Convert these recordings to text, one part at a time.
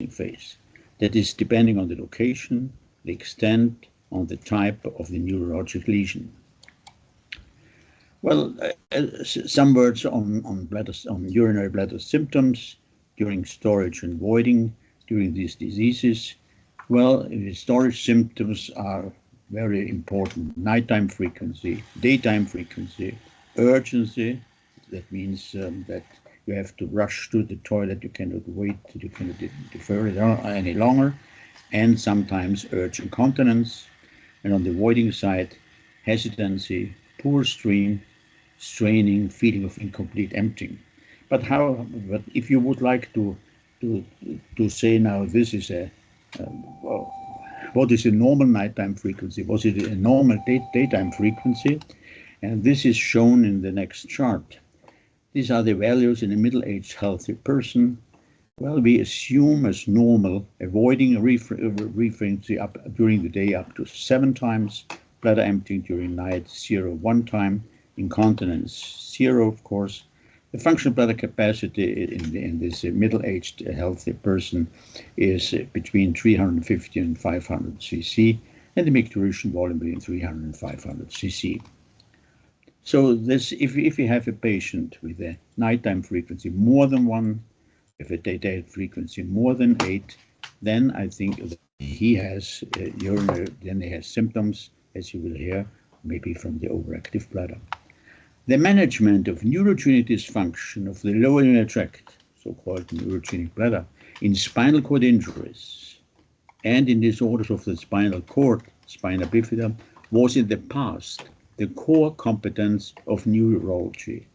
resting phase. That is depending on the location, the extent, on the type of the neurologic lesion. Well, some words on urinary bladder symptoms during storage and voiding during these diseases. Well, the storage symptoms are very important. Nighttime frequency, daytime frequency, urgency. That means that you have to rush to the toilet, you cannot wait, you cannot defer it any longer, and sometimes urge incontinence. And on the voiding side, hesitancy, poor stream, straining, feeling of incomplete emptying. But if you would like to say now this is what is a normal nighttime frequency? Was it a normal daytime frequency? And this is shown in the next chart. These are the values in a middle-aged healthy person. Well, we assume as normal, avoiding a frequency up during the day up to 7 times, bladder emptying during night 0 1 time, incontinence 0, of course. The functional bladder capacity in this middle-aged healthy person is between 350 and 500 cc, and the micturition volume between 300 and 500 cc. So this, if you have a patient with a nighttime frequency more than 1, if a daytime frequency more than 8, then I think that he has urinary, then he has symptoms, as you will hear, maybe from the overactive bladder. The management of neurogenic dysfunction of the lower urinary tract, so-called neurogenic bladder, in spinal cord injuries and in disorders of the spinal cord, spina bifida, was in the past the core competence of neurology,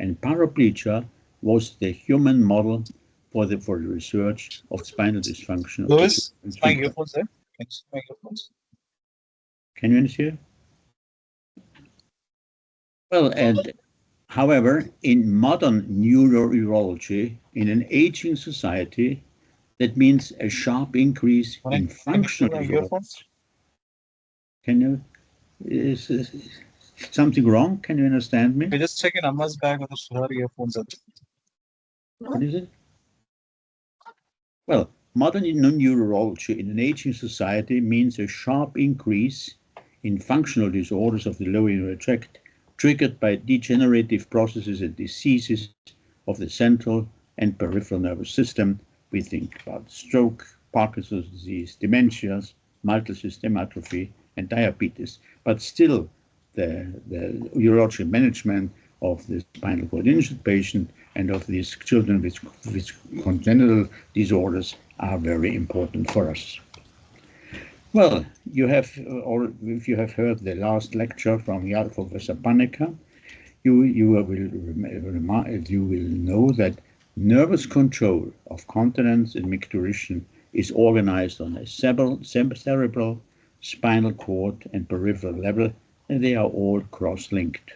and paraplegia was the human model for the research of spinal dysfunction. Louis, my earphones there. My earphones. Can you understand? Well, and however, in modern neuro-urology, in an aging society, that means a sharp increase in functional disorders. Can you? Is something wrong? Can you understand me? I just check in Amma's bag with her earphones. What is it? Well, modern neurology in an aging society means a sharp increase in functional disorders of the lower urinary tract, triggered by degenerative processes and diseases of the central and peripheral nervous system. We think about stroke, Parkinson's disease, dementias, multiple system atrophy, and diabetes. But still, the urological management of the spinal cord injured patient and of these children with congenital disorders are very important for us. Well, you have, or if you have heard the last lecture from Professor Panica, you will know that nervous control of continence and micturition is organized on a cerebral, spinal cord, and peripheral level, and they are all cross-linked.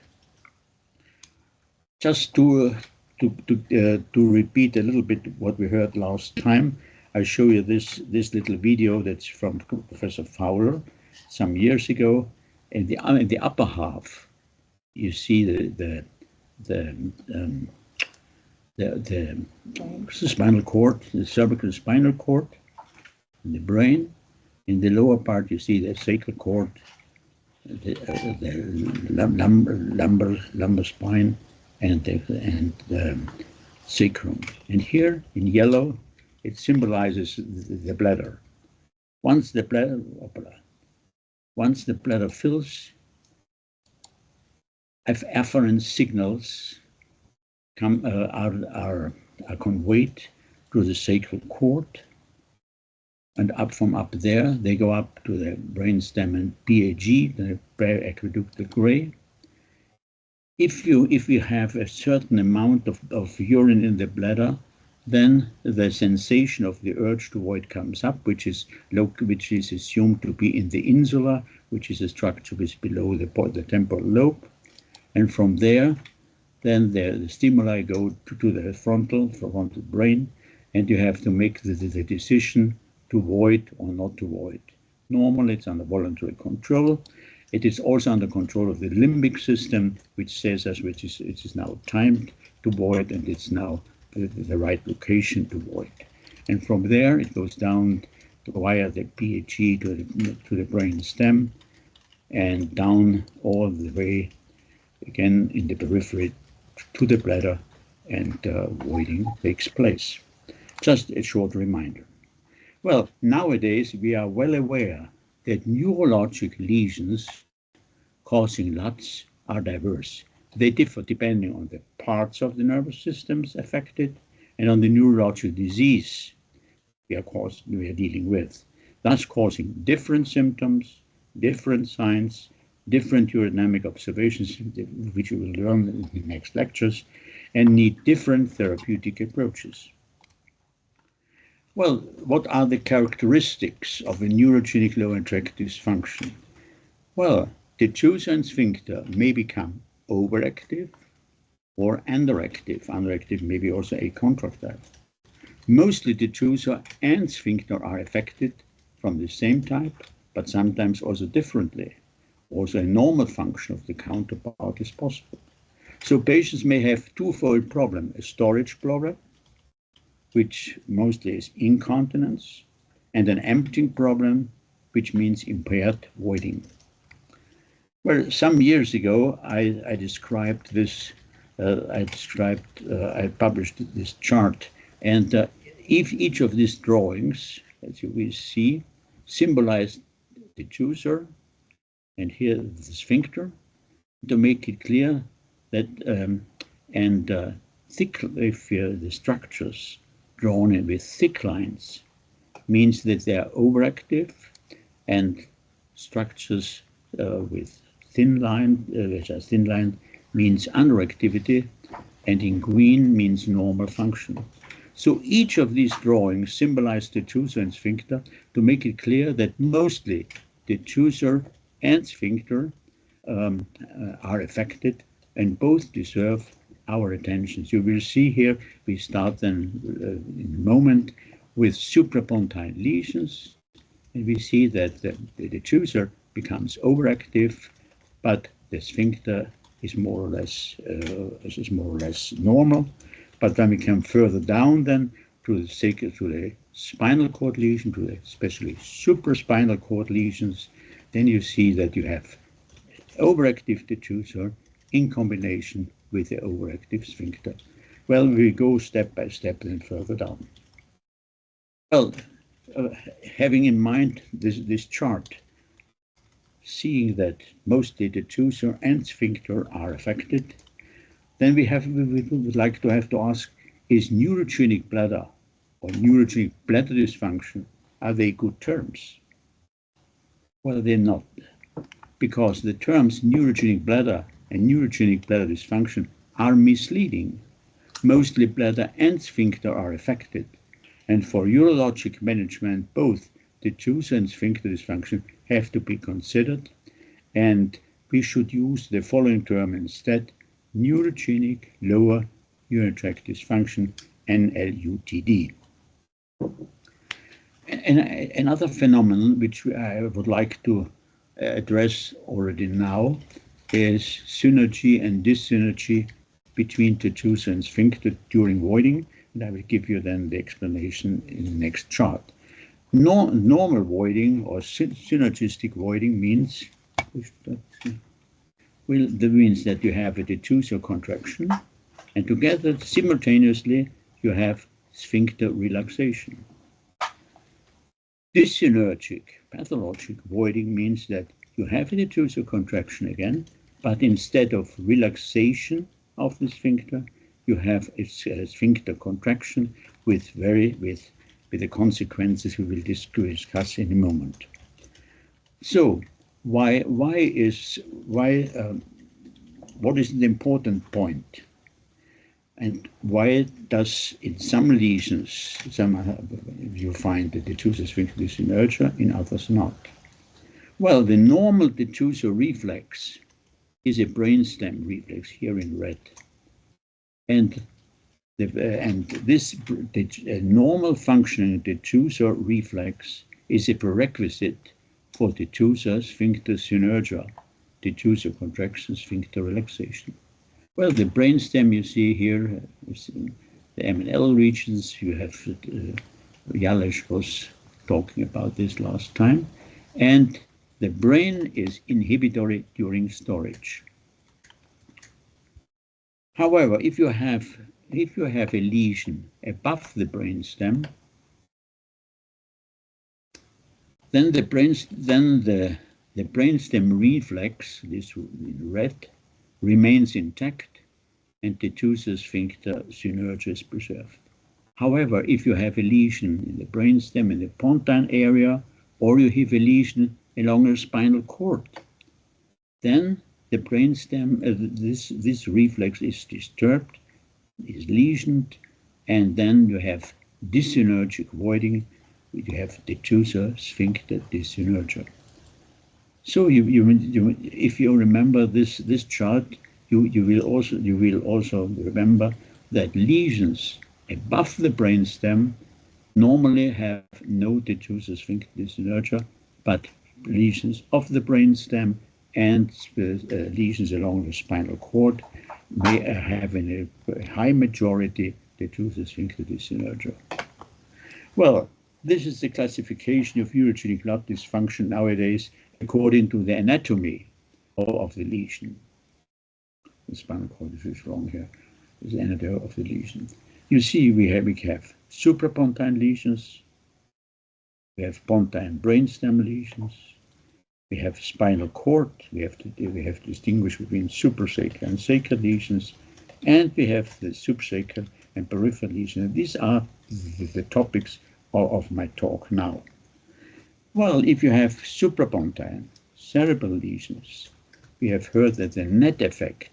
Just to repeat a little bit what we heard last time, I show you this little video that's from Professor Fowler some years ago. In the upper half, you see the spinal cord, the cervical spinal cord, and the brain. In the lower part, you see the sacral cord, the lumbar spine, and the sacrum. And here in yellow, it symbolizes the bladder. Once the bladder fills, afferent signals are conveyed to the sacral cord, and from up there they go up to the brainstem and PAG, the periaqueductal gray. If you have a certain amount of urine in the bladder, then the sensation of the urge to void comes up, which is assumed to be in the insula, which is a structure which is below the temporal lobe, and from there, then the stimuli go to the frontal brain, and you have to make the decision to void or not to void. Normally, it's under voluntary control. It is also under control of the limbic system, which says it is now timed to void, and it's now the right location to void. And from there, it goes down via the PHE to the brain stem and down all the way again in the periphery to the bladder, and voiding takes place. Just a short reminder. Well, nowadays we are well aware that neurologic lesions causing LUTs are diverse. They differ depending on the parts of the nervous systems affected and on the neurological disease we are dealing with, thus causing different symptoms, different signs, different urodynamic observations, which we will learn in the next lectures, and need different therapeutic approaches. Well, what are the characteristics of a neurogenic lower tract dysfunction? Well, the detusor and sphincter may become overactive or underactive. Underactive may be also acontractile. Mostly the detusor and sphincter are affected from the same type, but sometimes also differently. Also a normal function of the counterpart is possible. So patients may have twofold problem, a storage problem, which mostly is incontinence, and an emptying problem, which means impaired voiding. Well, some years ago, I described this, I published this chart, and if each of these drawings, as you will see, symbolize the detusor, and here the sphincter, to make it clear that, the structures drawn in with thick lines means that they are overactive, and structures with thin line, which are thin line, means underactivity, and in green means normal function. So each of these drawings symbolize the detusor and sphincter to make it clear that mostly the detusor and sphincter are affected, and both deserve our attention. You will see here, we start then in a moment with suprapontine lesions, and we see that the detusor becomes overactive, but the sphincter is more or less normal. But when we come further down, then to the spinal cord lesion, to the especially supraspinal cord lesions, then you see that you have overactive detusor in combination with the overactive sphincter. Well, we go step by step and further down. Well, having in mind this chart, seeing that mostly the detusor and sphincter are affected, then we would like to ask, is neurogenic bladder or neurogenic bladder dysfunction, are they good terms? Well, they're not, because the terms neurogenic bladder and neurogenic bladder dysfunction are misleading. Mostly bladder and sphincter are affected, and for urologic management, both the detusor and sphincter dysfunction have to be considered, and we should use the following term instead: neurogenic lower urinary tract dysfunction, NLUTD. And another phenomenon which I would like to address already now is synergy and dyssynergy between detusor and sphincter during voiding, and I will give you then the explanation in the next chart. Normal voiding or synergistic voiding means that you have a detusor contraction, and together simultaneously you have sphincter relaxation. Dyssynergic, pathologic voiding means that you have a detusor contraction again, but instead of relaxation of the sphincter, you have a sphincter contraction with the consequences we will discuss in a moment. So, what is the important point? And why does in some lesions, you find the detusor sphincter dyssynergia, in others not? Well, the normal detusor reflex is a brainstem reflex, here in red. And this normal functioning detusor reflex is a prerequisite for detusor sphincter synergia, detusor contraction, sphincter relaxation. Well, the brainstem you see here, the M and L regions, you have Jalesh was talking about this last time. And the brain is inhibitory during storage. However, if you have a lesion above the brainstem, then the brainstem reflex, this red, remains intact, and the detusor sphincter synergia is preserved. However, if you have a lesion in the brainstem in the pontine area, or you have a lesion along the spinal cord, then the brainstem, this reflex is disturbed, is lesioned, and then you have dysynergic voiding. You have detusor sphincter dysynergia. So if you remember this chart, you will also remember that lesions above the brainstem normally have no detusor sphincter dysynergia, but lesions of the brainstem and lesions along the spinal cord may have in a high majority detusor sphincter dysynergia. Well, this is the classification of urogenic LUT dysfunction nowadays according to the anatomy of the lesion. The spinal cord is wrong here. Is the anatomy of the lesion. You see, we have suprapontine lesions. We have pontine brainstem lesions. We have spinal cord. We have to distinguish between suprasacral and sacral lesions, and we have the subsacral and peripheral lesions. These are the topics of my talk now. Well, if you have suprapontine cerebral lesions, we have heard that the net effect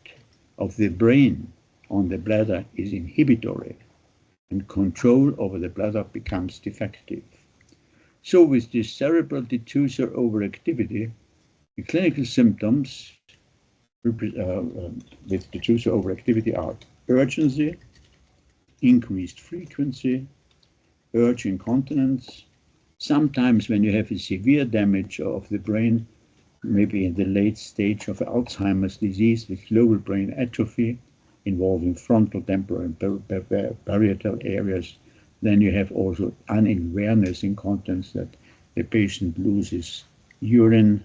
of the brain on the bladder is inhibitory, and control over the bladder becomes defective. So with this cerebral detusor overactivity, the clinical symptoms with detusor overactivity are urgency, increased frequency, urge incontinence. Sometimes when you have a severe damage of the brain, maybe in the late stage of Alzheimer's disease with global brain atrophy involving frontal, temporal, and parietal areas, then you have also unawareness incontinence, that the patient loses urine,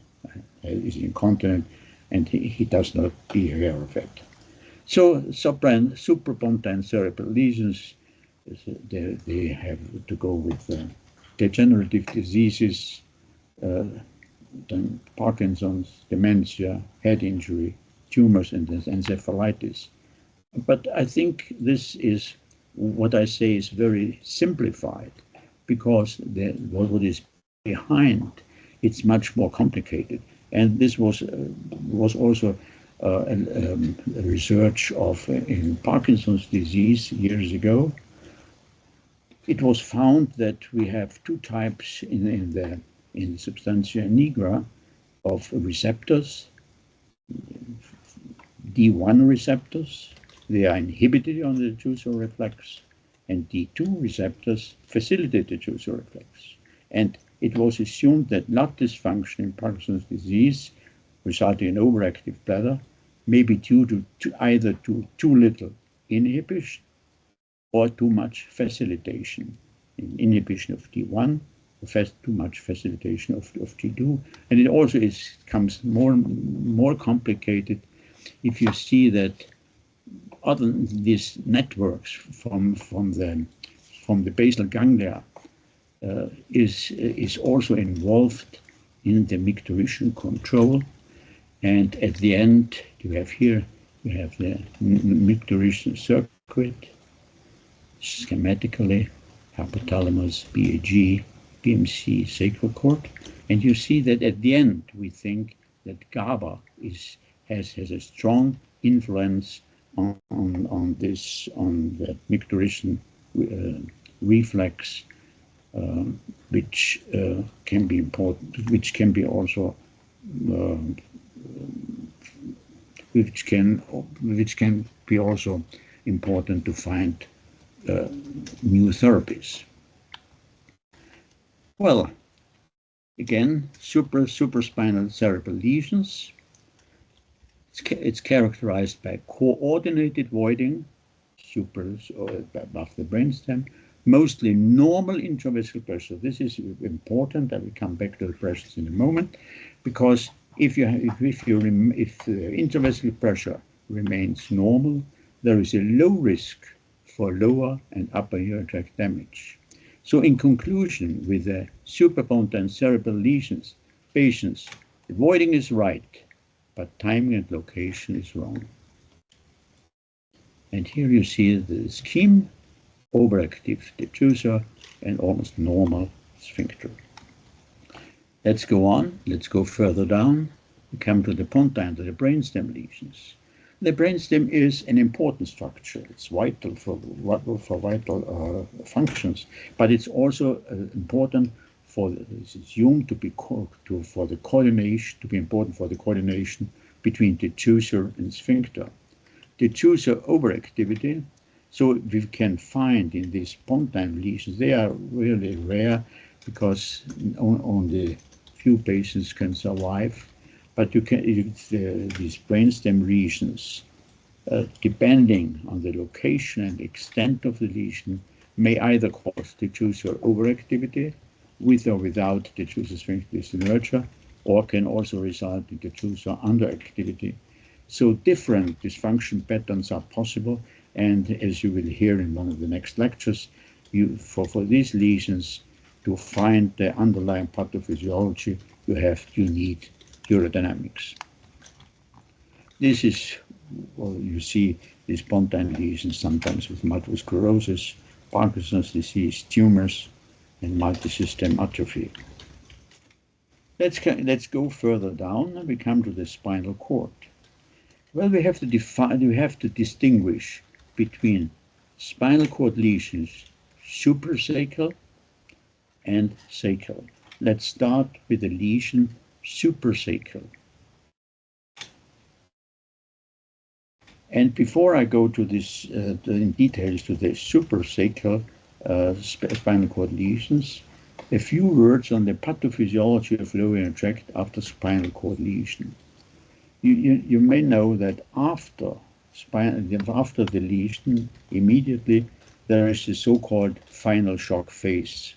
is incontinent, and he does not be aware of it. So suprapontine cerebral lesions, they have to go with degenerative diseases, then Parkinson's, dementia, head injury, tumors, and encephalitis. But I think this is what I say is very simplified, because what is behind it's much more complicated. And this was also a research in Parkinson's disease years ago. It was found that we have two types in substantia nigra of receptors. D1 receptors, they are inhibited on the detusor reflex, and D2 receptors facilitate the detusor reflex. And it was assumed that LUT dysfunction in Parkinson's disease, resulting in overactive bladder, may be due to either too little inhibition or too much facilitation. Inhibition of D1, too much facilitation of T2, and it also becomes more complicated if you see that these networks from the basal ganglia is also involved in the micturition control, and at the end you have the micturition circuit schematically, hypothalamus, BAG, PMC, sacral cord, and you see that at the end we think that GABA has a strong influence on the micturition reflex, which can be important, which can be also important to find new therapies. Well, again, supraspinal cerebral lesions. It's characterized by coordinated voiding, above the brainstem, mostly normal intravesical pressure. This is important. I will come back to the pressures in a moment, because if the intravesical pressure remains normal, there is a low risk for lower and upper urinary tract damage. So in conclusion, with the suprapontine cerebral lesions, patients, avoiding is right, but timing and location is wrong. And here you see the scheme, overactive diffuser and almost normal sphincter. Let's go on, let's go further down. We come to the pontine, to the brainstem lesions. The brainstem is an important structure. It's vital for vital functions, but it's also important for, it's assumed to be for the coordination, to be important for the coordination between diffuser and sphincter. Diffuser overactivity, so we can find in these pontine lesions, they are really rare because only few patients can survive. But you can, these brainstem lesions, depending on the location and extent of the lesion, may either cause diffuser overactivity with or without diffuser sphincter dyssynergia, or can also result in diffuser underactivity. So different dysfunction patterns are possible, and as you will hear in one of the next lectures, for these lesions, to find the underlying pathophysiology, you need urodynamics. This is, well, you see these pontine lesions sometimes with multiple sclerosis, Parkinson's disease, tumors, and multisystem atrophy. Let's go further down and we come to the spinal cord. Well, we have to distinguish between spinal cord lesions, suprasacral and sacral. Let's start with the lesion suprasacral. And before I go to this in details to the suprasacral spinal cord lesions, a few words on the pathophysiology of lower urinary tract after spinal cord lesion. You may know that after the lesion, immediately there is the so-called final shock phase.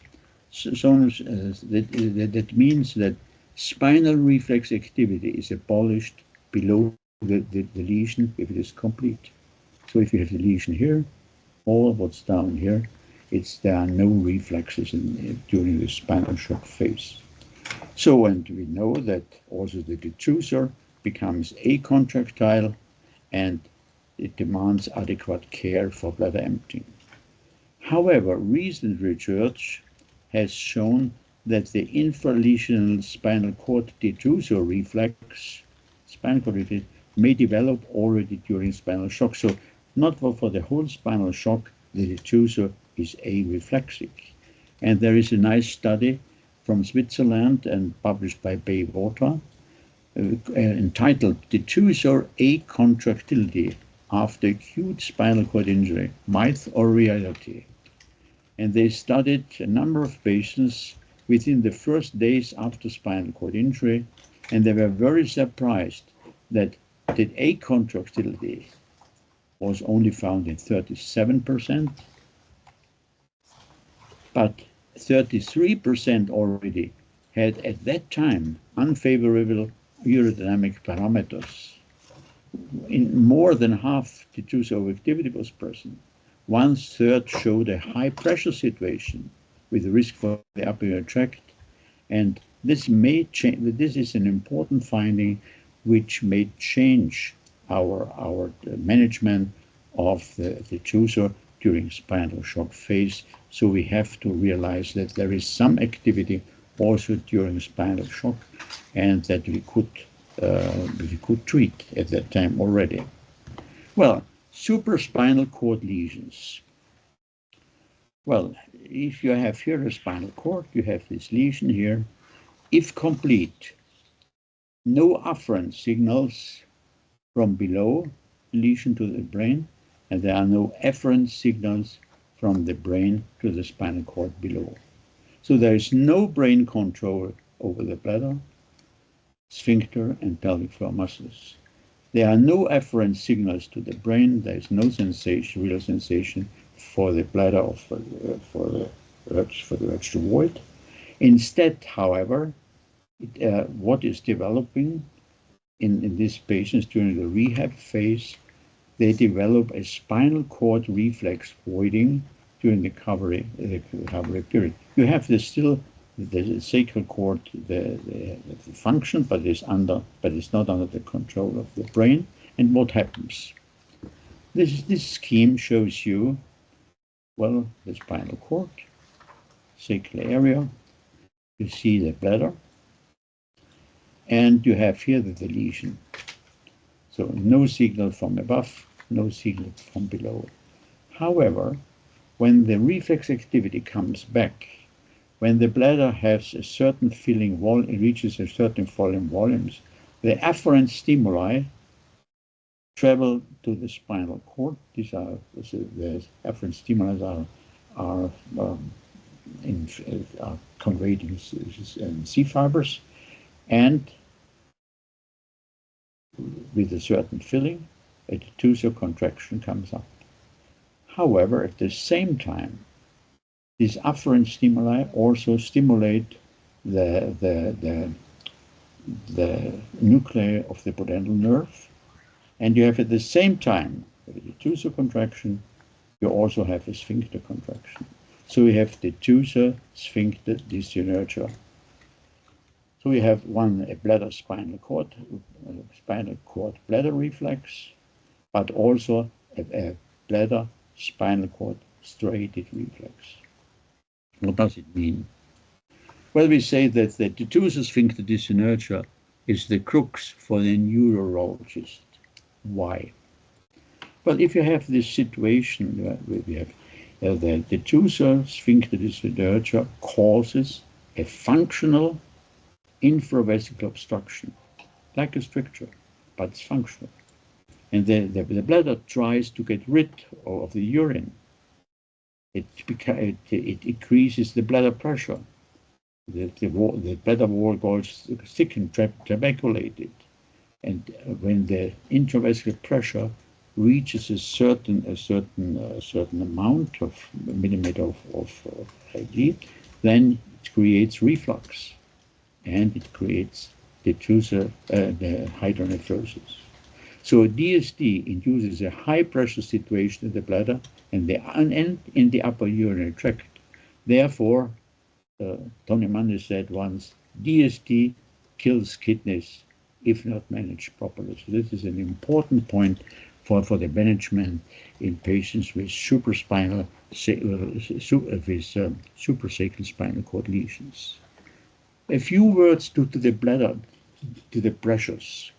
That means that spinal reflex activity is abolished below the lesion if it is complete. So if you have the lesion here, all what's down here, there are no reflexes during the spinal shock phase. So, and we know that also the diffuser becomes acontractile and it demands adequate care for bladder emptying. However, recent research has shown that the infralesional spinal cord diffuser reflex, spinal cord reflex, may develop already during spinal shock. So not for the whole spinal shock, the diffuser is areflexic. And there is a nice study from Switzerland and published by Baywater entitled Diffuser Acontractility After Acute Spinal Cord Injury, Myth or Reality. And they studied a number of patients within the first days after spinal cord injury, and they were very surprised that the acontractility was only found in 37%, but 33% already had at that time unfavorable urodynamic parameters. In more than half diffuser overactivity was present. 1/3 showed a high pressure situation with risk for the upper urinary tract, and this may change. This is an important finding which may change our management of the diffuser during spinal shock phase. So we have to realize that there is some activity also during spinal shock, and that we could treat at that time already. Well, supraspinal cord lesions. Well, if you have here a spinal cord, you have this lesion here. If complete, no afferent signals from below lesion to the brain, and there are no efferent signals from the brain to the spinal cord below. So there is no brain control over the bladder, sphincter, and pelvic floor muscles. There are no afferent signals to the brain. There is no sensation, real sensation for the bladder of for the urge to void. Instead, however, what is developing in these patients during the rehab phase, they develop a spinal cord reflex voiding during the recovery period. You have still the sacral cord, the function, but it's not under the control of the brain. And what happens? This scheme shows you, well, the spinal cord, sacral area. You see the bladder, and you have here the lesion. So no signal from above, no signal from below. However, when the reflex activity comes back, when the bladder has a certain filling volume, it reaches a certain volumes, the afferent stimuli travel to the spinal cord. These are the afferent stimuli are conveyed in C fibers, and with a certain filling, a detusor contraction comes up. However, at the same time, these afferent stimuli also stimulate the nuclei of the pudendal nerve, and you have at the same time a detusor contraction. You also have a sphincter contraction. So we have detusor sphincter dysynergia. So we have a bladder spinal cord bladder reflex, but also a bladder spinal cord striated reflex. What does it mean? Well, we say that the detusor sphincter dysynergia is the crux for the neurologist. Why? Well, if you have this situation where we have the detusor sphincter dysynergia causes a functional infravesical obstruction, like a stricture, but it's functional. And the bladder tries to get rid of the urine. It increases the bladder pressure. The bladder wall goes thick and trabeculated. And when the intravesical pressure reaches a certain amount of millimeter of Hg, then it creates reflux, and it creates detusor hydronephrosis. So DSD induces a high pressure situation in the bladder and in the upper urinary tract. Therefore, Tony Mann said once, DSD kills kidneys if not managed properly. So this is an important point for the management in patients with suprasacral spinal cord lesions. A few words to the bladder, to the pressures.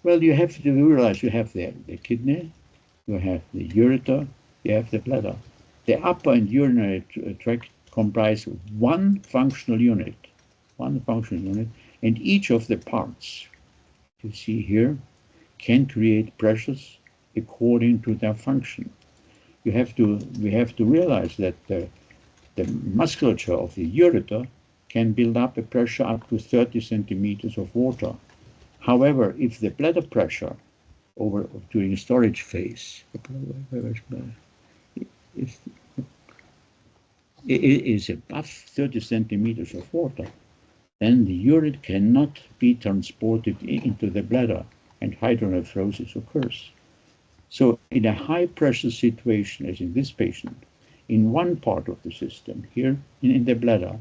Well, you have to realize you have the kidney, you have the ureter, you have the bladder. The upper and urinary tract comprise one functional unit, and each of the parts you see here can create pressures according to their function. We have to realize that the musculature of the ureter can build up a pressure up to 30 centimeters of water. However, if the bladder pressure during storage phase is above 30 centimeters of water, then the urine cannot be transported into the bladder and hydronephrosis occurs. So in a high pressure situation, as in this patient, in one part of the system, here in the bladder,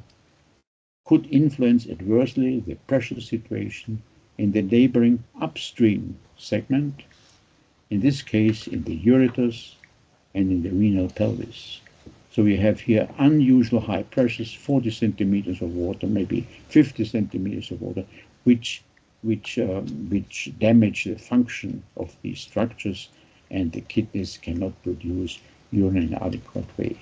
could influence adversely the pressure situation in the neighboring upstream segment, in this case in the ureters and in the renal pelvis. So we have here unusual high pressures, 40 centimeters of water, maybe 50 centimeters of water, which damage the function of these structures, and the kidneys cannot produce urine in an adequate way.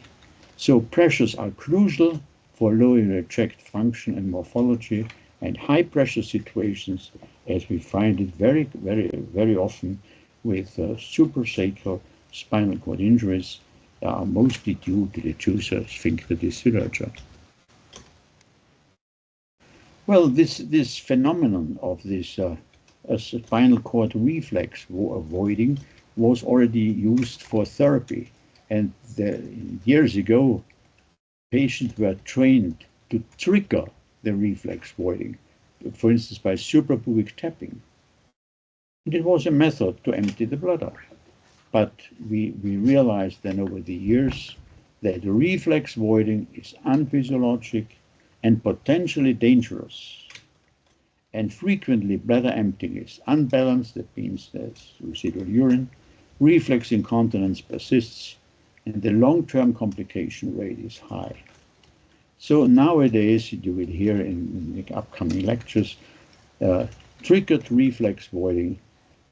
So pressures are crucial for lower urinary tract function and morphology, and high pressure situations, as we find it very, very, very often with suprasacral spinal cord injuries, are mostly due to the detusor sphincter dysynergia. Well, this phenomenon of this spinal cord reflex voiding was already used for therapy. And years ago, patients were trained to trigger the reflex voiding, for instance, by suprapubic tapping. And it was a method to empty the bladder. But we realized then over the years that reflex voiding is unphysiologic and potentially dangerous. And frequently bladder emptying is unbalanced, that means there's residual urine, reflex incontinence persists, and the long-term complication rate is high. So nowadays, you will hear in the upcoming lectures, triggered reflex voiding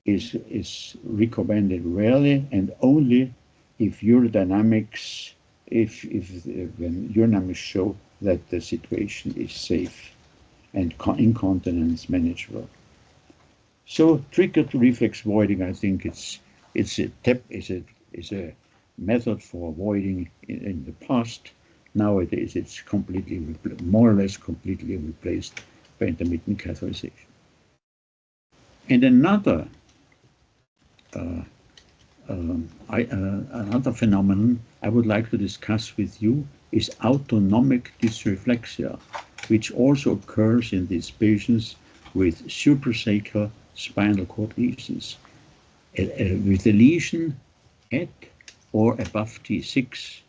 is recommended rarely and only if urodynamics, when urodynamics show that the situation is safe and incontinence manageable. So triggered reflex voiding, I think it's a method for avoiding in the past. Nowadays, it's completely more or less completely replaced by intermittent catheterization. And another phenomenon I would like to discuss with you is autonomic dysreflexia, which also occurs in these patients with suprasacral spinal cord lesions, with a lesion at or above T6,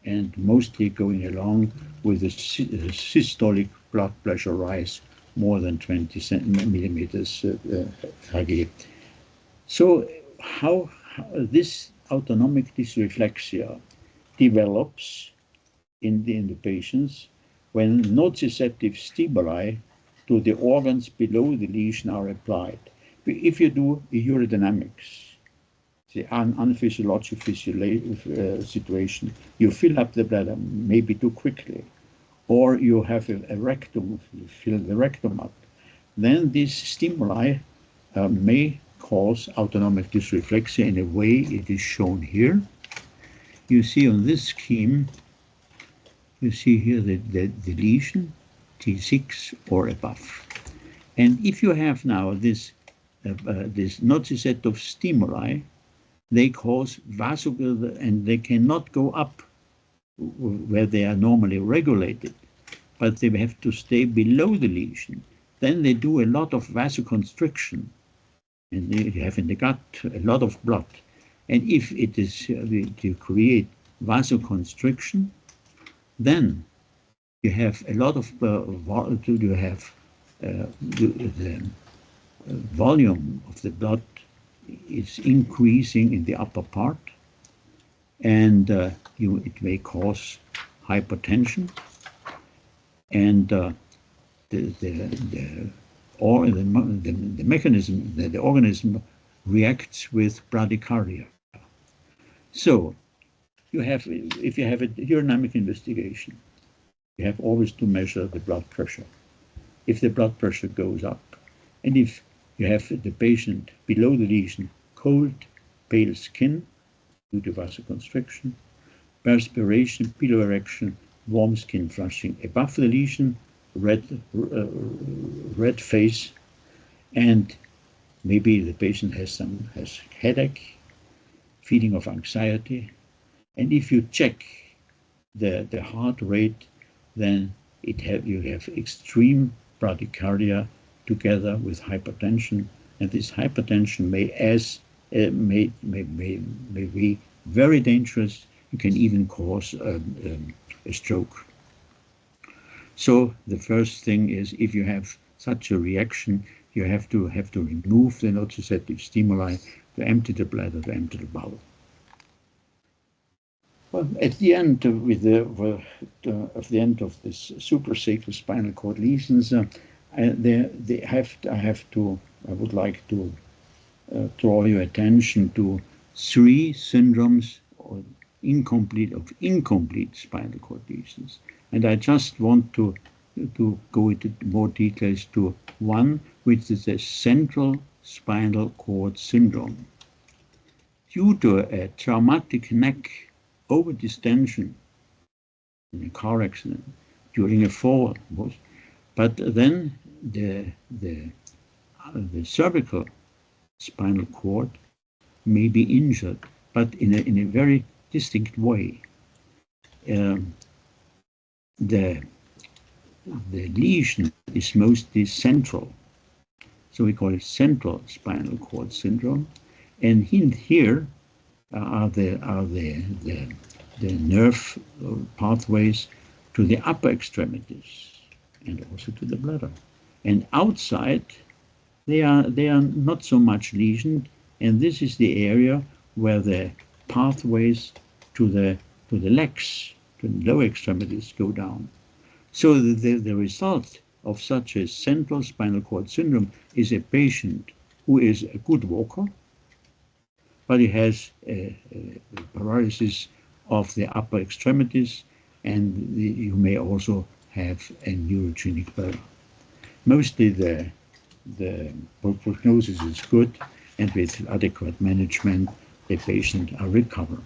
and mostly going along with a systolic blood pressure rise more than 20 millimeters Hg. So how this autonomic dysreflexia develops in the patients when nociceptive stimuli to the organs below the lesion are applied. If you do urodynamics, the unphysiologic situation, you fill up the bladder maybe too quickly, or you have a rectum, you fill the rectum up, then these stimuli may cause autonomic dysreflexia in a way it is shown here. You see on this scheme, you see here the lesion, T6 or above. And if you have now this nociceptive stimuli, they cause vasoconstriction, and they cannot go up where they are normally regulated, but they have to stay below the lesion. Then they do a lot of vasoconstriction, and they have in the gut a lot of blood. And if it is to create vasoconstriction, then you have a lot of you have the volume of the blood is increasing in the upper part, and it may cause hypertension, and the mechanism, the organism reacts with bradycardia. So if you have a urodynamic investigation, you have always to measure the blood pressure. If the blood pressure goes up, and if you have the patient below the lesion, cold, pale skin due to vasoconstriction, perspiration, piloerection, warm skin flushing above the lesion, red face, and maybe the patient has headache, feeling of anxiety. And if you check the heart rate, then you have extreme bradycardia together with hypertension, and this hypertension may be very dangerous. It can even cause a stroke. So the first thing is, if you have such a reaction, you have to remove the nociceptive stimuli to empty the bladder, to empty the bowel. Well, at the end of this suprasacral spinal cord lesions, I would like to draw your attention to 3 syndromes or incomplete spinal cord lesions, and I just want to go into more details to one, which is a central spinal cord syndrome. Due to a traumatic neck overdistension in a car accident, during a fall, but then the cervical spinal cord may be injured, but in a very distinct way. The lesion is mostly central, so we call it central spinal cord syndrome. And here are the nerve pathways to the upper extremities and also to the bladder. And outside, they are not so much lesioned, and this is the area where the pathways to the legs, to the lower extremities, go down. So the result of such a central spinal cord syndrome is a patient who is a good walker, but he has a paralysis of the upper extremities, and you may also have a neurogenic bladder. Mostly the prognosis is good, and with adequate management, the patient will recover.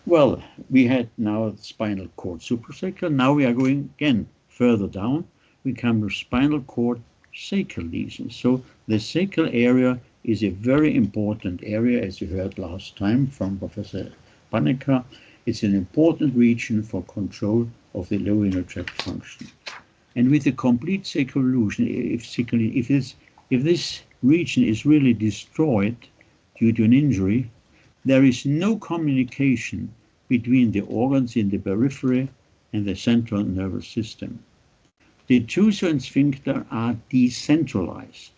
Well, we had now spinal cord suprasacral. Now we are going again further down. We come to spinal cord sacral lesions. So the sacral area is a very important area, as you heard last time from Professor Panecker. It's an important region for control of the lower urinary tract function. And with a complete sacral lesion, if this region is really destroyed due to an injury, there is no communication between the organs in the periphery and the central nervous system. The detussor and sphincter are decentralized.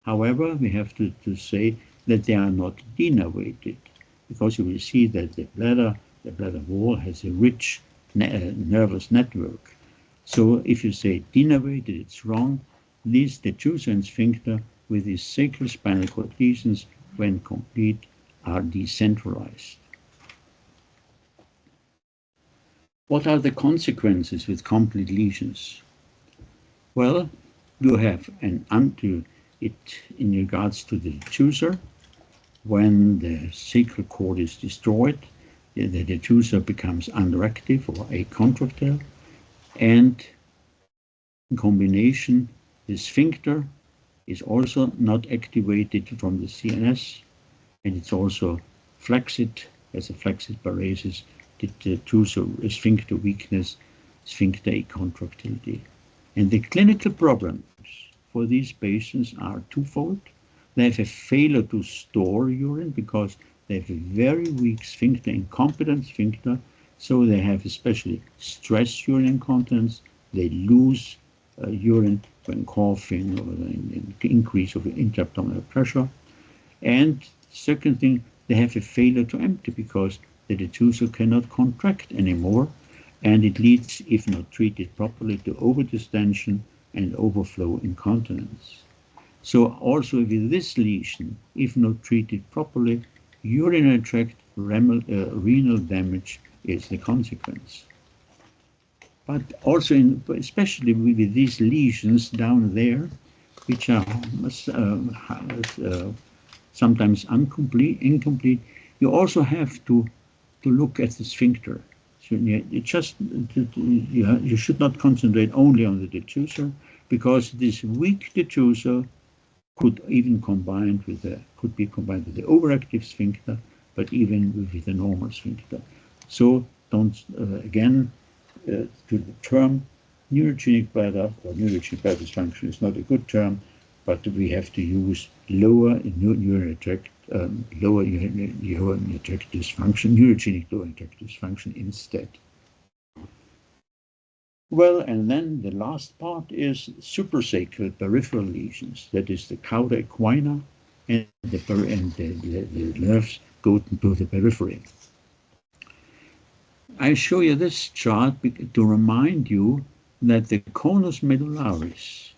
However, we have to say that they are not denervated, because you will see that the bladder wall has a rich nervous network. So if you say denervated, it's wrong. These detussor and sphincter with these sacral spinal cord lesions, when complete, are decentralized. What are the consequences with complete lesions? Well, you have in regards to the detussor. When the sacral cord is destroyed, the detussor becomes underactive or acontractile, and in combination, the sphincter is also not activated from the CNS, and it's also flaccid, as a flaccid paresis, detussor sphincter weakness, sphincter acontractility. And the clinical problems for these patients are twofold. They have a failure to store urine because they have a very weak sphincter, incompetent sphincter, so they have especially stress urine incontinence. They lose urine when coughing or an increase of intra-abdominal pressure. And second thing, they have a failure to empty because the detussor cannot contract anymore, and it leads, if not treated properly, to overdistension and overflow incontinence. So also with this lesion, if not treated properly, urinary tract renal damage is the consequence. But also, especially with these lesions down there, which are sometimes incomplete, you also have to look at the sphincter. So you should not concentrate only on the detussor, because this weak detussor could be combined with the overactive sphincter, but even with the normal sphincter. So don't to the term neurogenic bladder or neurogenic bladder dysfunction is not a good term, but we have to use lower urinary tract dysfunction, neurogenic lower urinary tract dysfunction instead. Well, and then the last part is suprasacral peripheral lesions. That is the cauda equina, and the nerves go to the periphery. I show you this chart to remind you that the conus medullaris,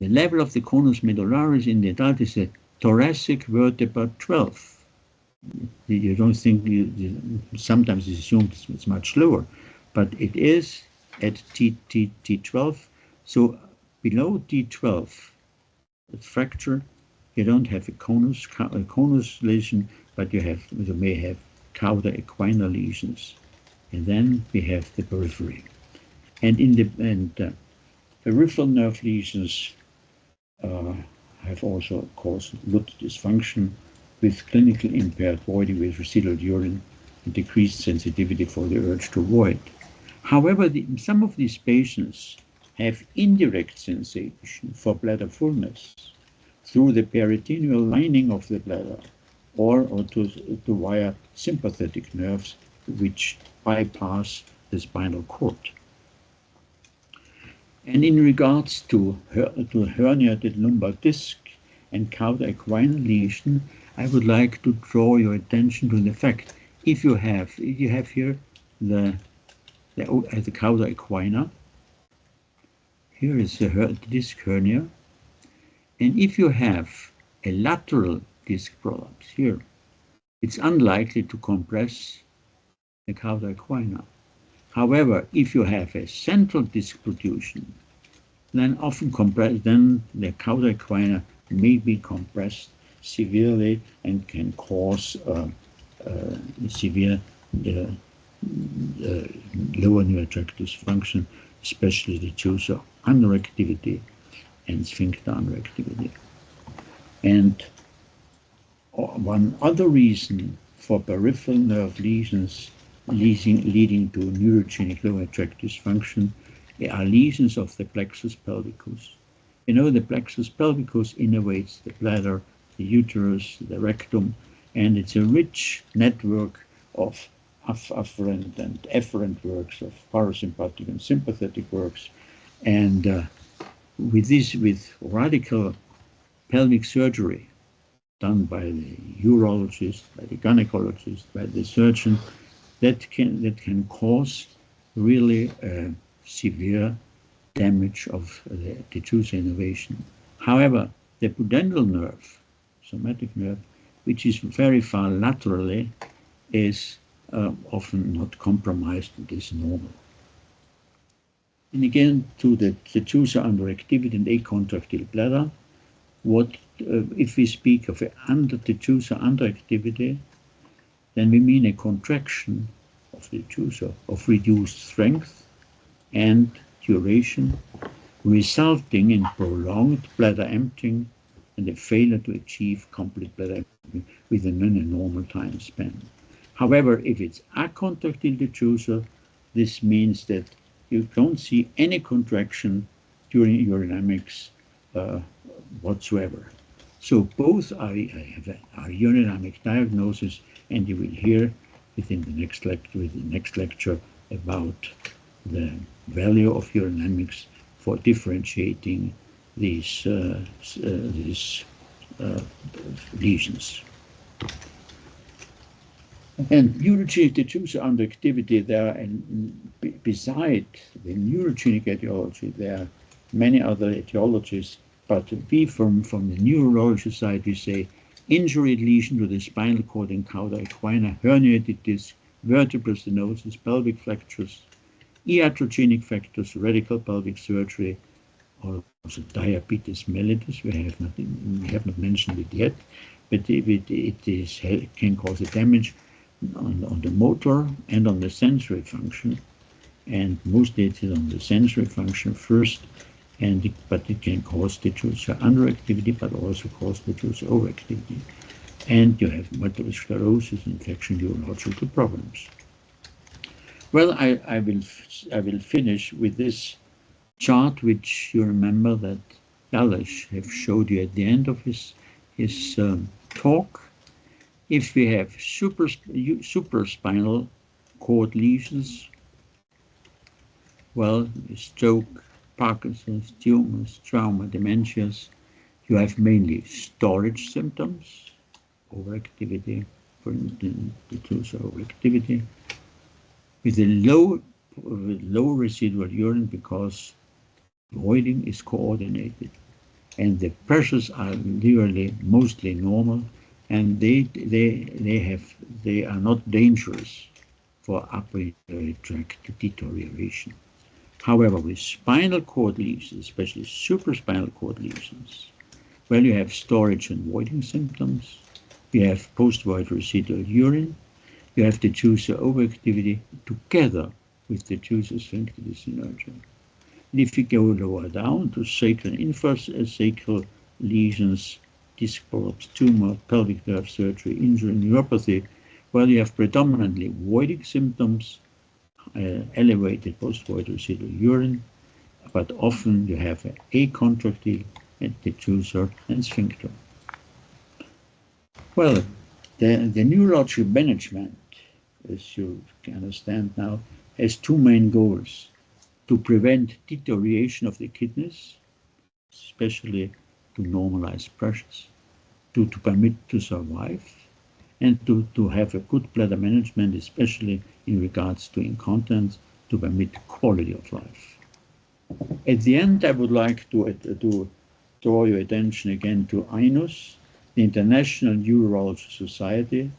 the level of the conus medullaris in the adult is the thoracic vertebra 12. You don't think, sometimes it's assumed it's much lower, but it is at T12. So below T12, the fracture, you don't have a conus lesion, but you may have cauda equina lesions. And then we have the periphery. And peripheral nerve lesions have also, of course, LUT dysfunction, with clinically impaired voiding with residual urine and decreased sensitivity for the urge to void. However, some of these patients have indirect sensation for bladder fullness through the peritoneal lining of the bladder or to via sympathetic nerves which bypass the spinal cord. And in regards to herniated lumbar disc and cauda equina lesion, I would like to draw your attention to the fact if you have here the cauda equina. Here is the disc hernia, and if you have a lateral disc prolapse here, it's unlikely to compress the cauda equina. However, if you have a central disc protrusion, then the cauda equina may be compressed severely and can cause severe lower urinary tract dysfunction, especially the detussor underactivity and sphincter underactivity. And one other reason for peripheral nerve lesions leading to neurogenic lower tract dysfunction are lesions of the plexus pelvicus. You know, the plexus pelvicus innervates the bladder, the uterus, the rectum, and it's a rich network of afferent and efferent works, of parasympathetic and sympathetic works. And with radical pelvic surgery done by the urologist, by the gynecologist, by the surgeon, that can cause really severe damage of the detussor innervation. However, the pudendal nerve, somatic nerve, which is very far laterally, is often not compromised. It is normal. And again, to the detussor underactivity and acontractile bladder, if we speak of detussor underactivity, then we mean a contraction of the detussor of reduced strength and duration, resulting in prolonged bladder emptying and a failure to achieve complete bladder emptying within a normal time span. However, if it's acontractile detussor, this means that you don't see any contraction during urodynamics whatsoever. So both are urodynamic diagnosis, and you will hear within the next lecture about the value of urodynamics for differentiating these lesions. And neurogenic detussor underactivity, beside the neurogenic etiology, there are many other etiologies, but we from the neurology side, we say injury lesion to the spinal cord and cauda equina, herniated disc, vertebral stenosis, pelvic fractures, iatrogenic factors, radical pelvic surgery, or also diabetes mellitus. We have not mentioned it yet, but it can cause a damage on the motor and on the sensory function, and mostly it is on the sensory function first, but it can cause detussor underactivity, but also cause detussor overactivity. And you have multiple sclerosis, infection, neurological problems. Well, I will finish with this chart, which you remember that Yalish have showed you at the end of his talk. If we have supraspinal cord lesions, well, stroke, Parkinson's, tumors, trauma, dementias, you have mainly storage symptoms, overactivity, for instance, detussor overactivity, with a low residual urine because voiding is coordinated, and the pressures are mostly normal, and they are not dangerous for upper urinary tract deterioration. However, with spinal cord lesions, especially supraspinal cord lesions, well, you have storage and voiding symptoms, you have post-void residual urine, you have detussor overactivity together with detussor sphincter dyssynergia. And if you go lower down to sacral and infrasacral lesions, disc prolapse, tumor, pelvic nerve surgery, injury, neuropathy, well, you have predominantly voidic symptoms, elevated post-voidal residual urine, but often you have an acontractile and detrusor and sphincter. Well, the neurological management, as you can understand now, has two main goals: to prevent deterioration of the kidneys, especially to normalize pressures, to permit to survive, and to have a good bladder management, especially in regards to incontinence, to permit quality of life. At the end, I would like to draw your attention again to INUS, the International Urology Society.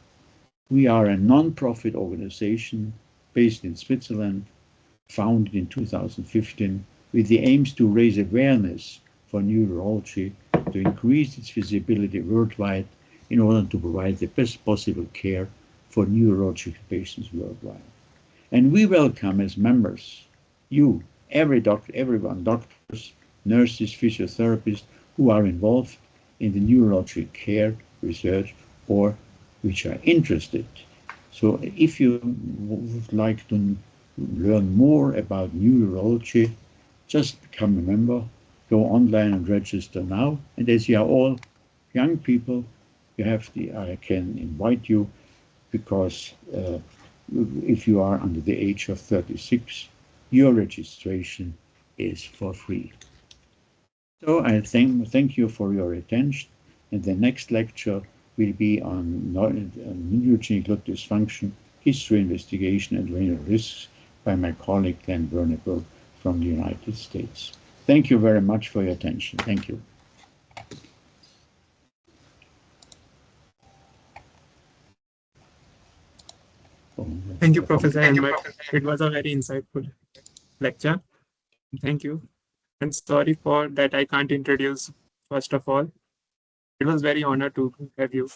We are a non-profit organization based in Switzerland, founded in 2015, with the aims to raise awareness for neurology, to increase its visibility worldwide in order to provide the best possible care for neurological patients worldwide. And we welcome as members you, everyone, doctors, nurses, physiotherapists who are involved in the neurological care research or which are interested. So if you would like to learn more about neurology, just become a member, go online and register now. And as you are all young people, I can invite you, because if you are under the age of 36, your registration is for free. So I thank you for your attention, and the next lecture will be on neurogenic LUT dysfunction, history, investigation, and renal risks by my colleague Glenn Wernicke from the United States. Thank you very much for your attention. Thank you. Thank you, Professor Helmut. It was a very insightful lecture. Thank you. And sorry for that I can't introduce, first of all. It was very honored to have you.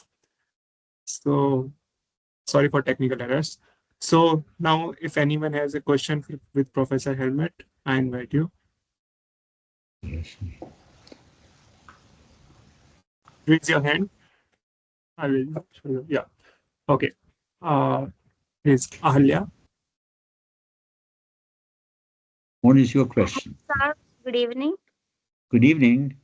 So sorry for technical errors. So now if anyone has a question with Professor Helmut, I invite you. Yes. Raise your hand. I will show you. Yeah. Okay. Is Ahalya. What is your question? Sir, good evening. Good evening.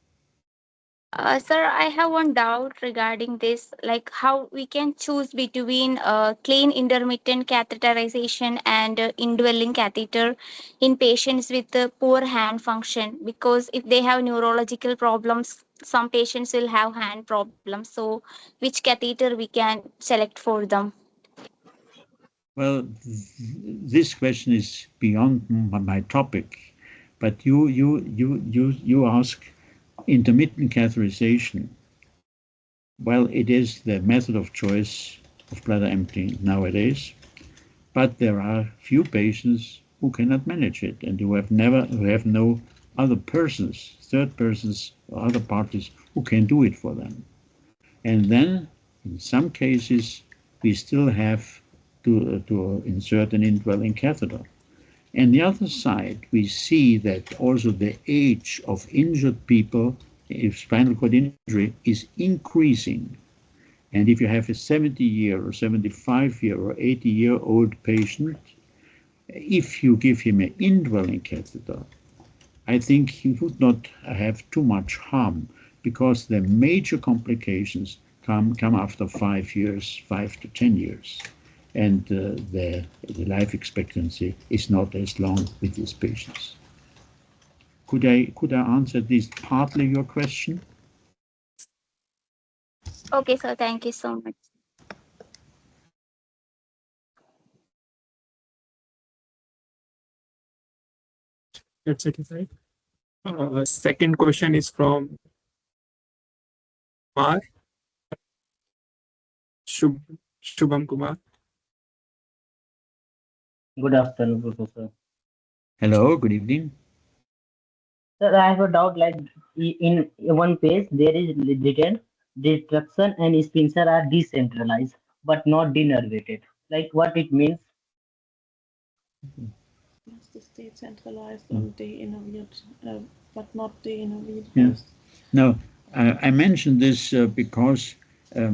Sir, I have one doubt regarding this, like how we can choose between clean intermittent catheterization and indwelling catheter in patients with poor hand function, because if they have neurological problems, some patients will have hand problems. So which catheter we can select for them? Well, this question is beyond my topic, but you ask intermittent catheterization. Well, it is the method of choice of bladder emptying nowadays, but there are few patients who cannot manage it and who have no other persons, third persons or other parties who can do it for them. And then, in some cases, we still have to insert an indwelling catheter. And the other side, we see that also the age of injured people, if spinal cord injury, is increasing. And if you have a 70-year or 75-year or 80-year-old patient, if you give him an indwelling catheter, I think he would not have too much harm, because the major complications come after 5 years, 5 to 10 years. And the life expectancy is not as long with these patients. Could I answer this partly your question? Okay, sir. Thank you so much. That's it, right? Second question is from Kumar. Shubham Kumar. Good afternoon, Professor. Hello, good evening. Sir, I have a doubt, like in one page there is written destruction and sphincter are decentralized but not denervated. Like what it means? Yes, das dezentralized und deinnerviert, but not deinnerviert. Yeah. Now, I mentioned this because a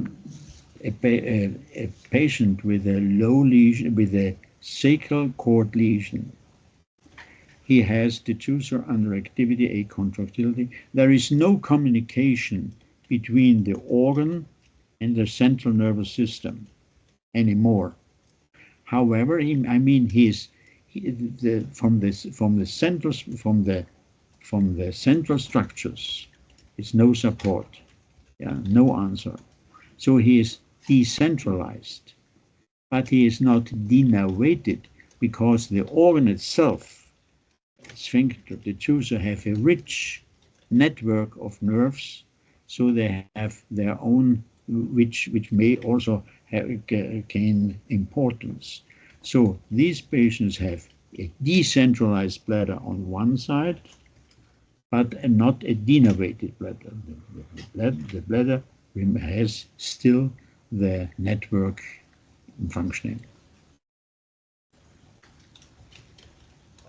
patient with a low lesion, with a sacral cord lesion, he has diffuser underactivity, acontractility. There is no communication between the organ and the central nervous system anymore. However, from the central structures, it's no support, no answer. So he is decentralized, but he is not denervated because the organ itself, sphincter, the diffuser, have a rich network of nerves, so they have their own, which may also gain importance. So these patients have a decentralized bladder on one side, but not a denervated bladder. The bladder has still the network functioning.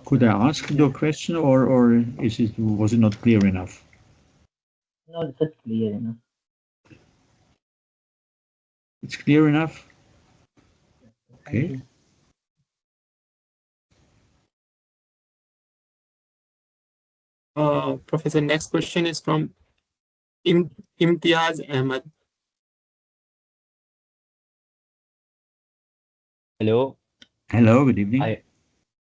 Could I ask your question, or was it not clear enough? No, it's clear enough. It's clear enough? Okay. Professor, next question is from Imtiaz Ahmed. Hello. Hello, good evening.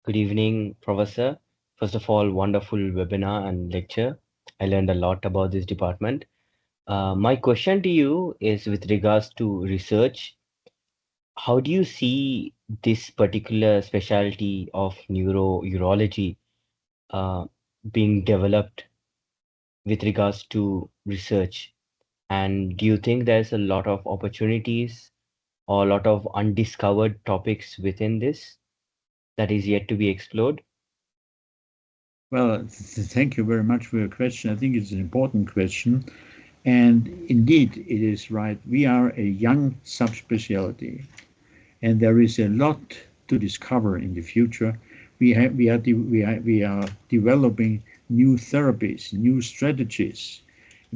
Good evening, Professor. First of all, wonderful webinar and lecture. I learned a lot about this department. My question to you is with regards to research. How do you see this particular specialty of neuro-urology being developed with regards to research? And do you think there's a lot of opportunities or a lot of undiscovered topics within this that is yet to be explored? Well, thank you very much for your question. I think it's an important question. And indeed, it is right. We are a young subspecialty, and there is a lot to discover in the future. We are developing new therapies, new strategies,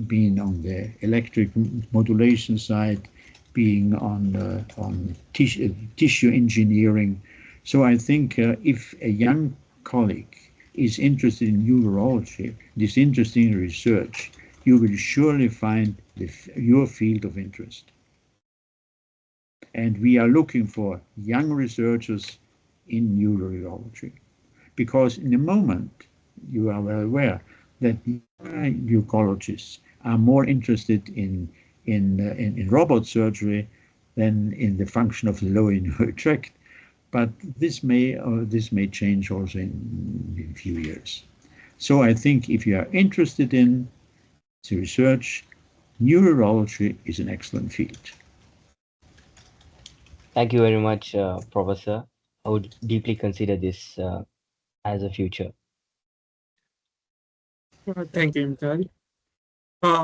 being on the electric modulation side, being on tissue engineering. So I think if a young colleague is interested in urology, is interested in research, you will surely find your field of interest. And we are looking for young researchers in neuro-urology, because in the moment, you are well aware that urologists are more interested in robot surgery than in the function of the lower urinary tract. But this may change also in a few years. So I think if you are interested in the research, neurology is an excellent field. Thank you very much, Professor. I would deeply consider this as a future. Thank you, Imtiaz.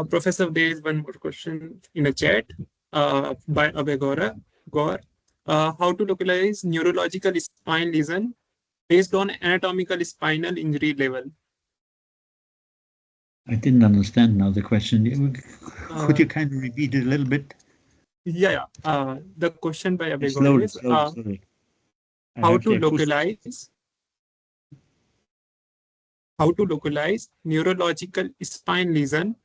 Professor, there is one more question in the chat by Abhay Gaur. How to localize neurological spine lesion based on anatomical spinal injury level? I didn't understand now the question. Could you kind of repeat it a little bit? Yeah. The question by Abhay Gaur is slowly. How to localize neurological spine lesion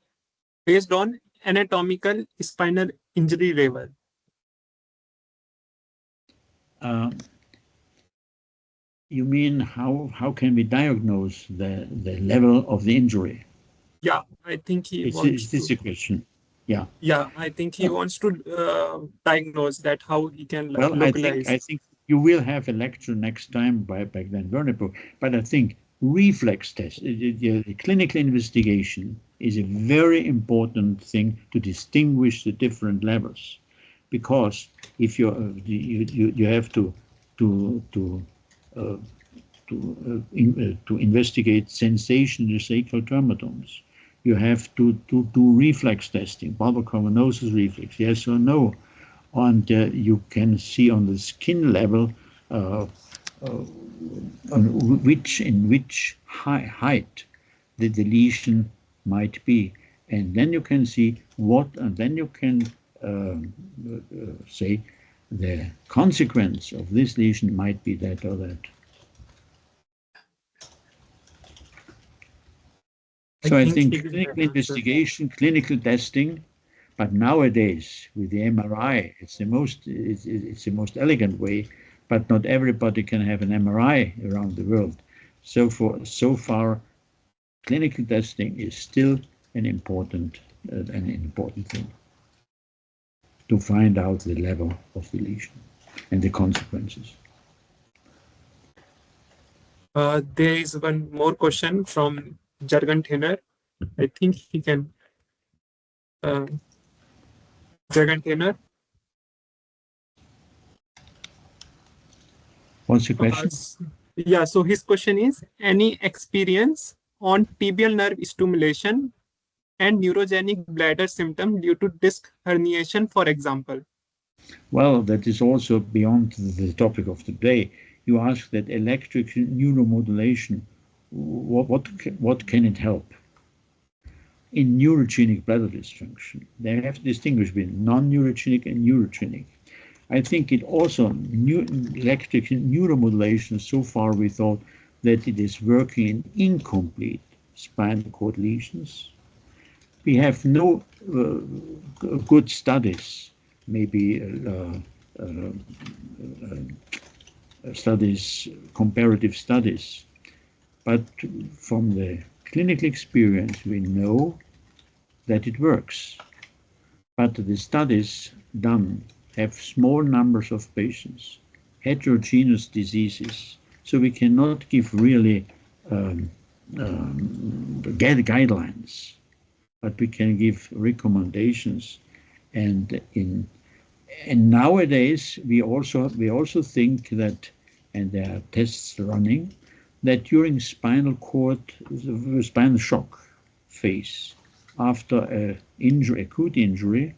based on anatomical spinal injury level? You mean how can we diagnose the level of the injury? Yeah, I think he wants to. Is this a question? Yeah. Yeah, I think he wants to diagnose that, how he can localize. I think you will have a lecture next time by Glenn Wernipool, but I think reflex test, the clinical investigation is a very important thing to distinguish the different levels, because if you have to investigate sensation in the sacral dermatomes, you have to do reflex testing, bulbocavernosus reflex, yes or no, and you can see on the skin level in which height the lesion might be. and then you can see what, and then you can say the consequence of this lesion might be that or that. So I think clinical investigation, clinical testing, but nowadays with the MRI, it's the most elegant way, but not everybody can have an MRI around the world. So far, clinical testing is still an important thing to find out the level of the lesion and the consequences. There is one more question from Jürgen Tenner. I think he can. Jürgen Tenner. What's the question? Yeah, so his question is, any experience on tibial nerve stimulation and neurogenic bladder symptom due to disc herniation, for example? Well, that is also beyond the topic of today. You ask that electric neuromodulation, what can it help? In neurogenic bladder dysfunction, they have to distinguish between non-neurogenic and neurogenic. I think it also, electric neuromodulation, so far we thought that it is working in incomplete spinal cord lesions. We have no good studies, maybe studies, comparative studies, but from the clinical experience we know that it works. But the studies done have small numbers of patients, heterogeneous diseases, so we cannot give really guidelines, but we can give recommendations. And nowadays we also think that, and there are tests running, that during spinal shock phase after an injury, acute injury,